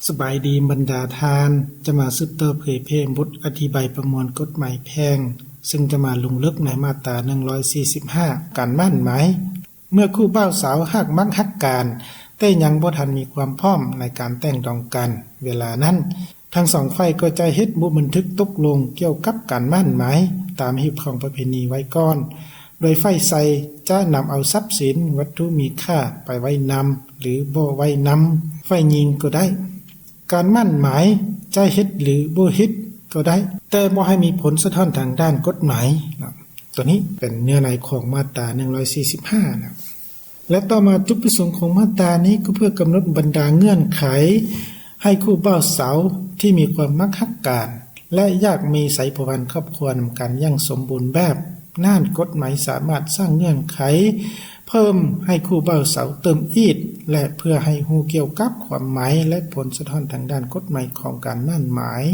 สบายดีบรรดาทานจะมาซึบเตอร์เผยเพบทอธิบายประมวลกฎหมายแพ่งซึ่งจะมาลงลึกในมาตรา145การมั่นหมายเมื่อคู่บ่าวสาวฮักมักฮักกันแต่ยังบ่ทันมีความพร้อมในการแต่งดองกันเวลานั้นทั้งสองฝ่ายก็จะเฮ็ดบันทึกตกลงเกี่ยวกับการมั่นหมายตามหีบของประเพณีไว้ก่อนโดยฝ่ายใส่จะนำเอาทรัพย์สินวัตถุมีค่าไปไว้นำหรือบ่ไว้นำฝ่ายหญิงก็ได้การมั่นหมายจะเฮ็ดหรือบ่เฮ็ดก็ได้แต่บ่ให้มีผลสะท้อนทางด้านกฎหมายนะตัวนี้เป็นเนื้อในของมาตรา145นะและต่อมาจุดประสงค์ของมาตรานี้ก็เพื่อกำหนดบรรดาเงื่อนไขให้คู่บ่าวสาวที่มีความมักฮักกันและอยากมีไสพพันธ์ครอบครัวนำกันอย่างสมบูรณ์แบบน่านกฎหมายสามารถสร้างเงื่อนไขเพิ่มให้คู่บ่าวสาวเติมอีกและเพื่อให้ฮู้เกี่ยวกับความหมายและผลสะท้อนทางด้านกฎหมายของการมั่นหมาย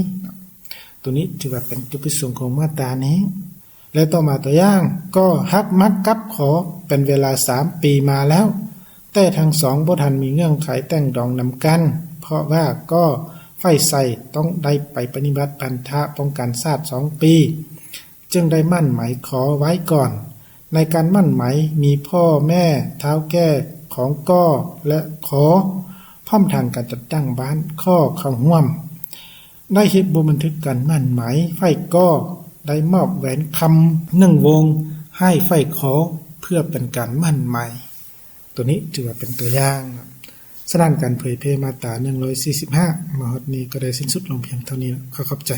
ตัวนี้ถือว่าเป็นจุดประสงค์ของมาตรานี้และต่อมาตัวอย่างก็ฮักมักกับขอเป็นเวลา3 ปีมาแล้วแต่ทั้งสองบ่ทันมีเงื่อนไขแต่งดองนำกันเพราะว่าก็ฝ่ายใส่ต้องได้ไปปฏิบัติพันธะป้องกันชาติ2 ปีจึงได้มั่นหมายขอไว้ก่อนในการมั่นหมายมีพ่อแม่เท้าแก่ของก้อและขอพร้อมทางการจัดตั้งบ้านข้อเข้าร่วมได้เฮ็ดบันทึกการมั่นหมายฝ่ายก้อได้มอบแหวนคำ1 วงให้ฝ่ายขอเพื่อเป็นการมั่นหมายตัวนี้ถือว่าเป็นตัวอย่างสถานการเผยแพร่มาตรา145มาฮอดนี้ก็ได้สิ้นสุดลงเพียงเท่านี้ขอขอบใจ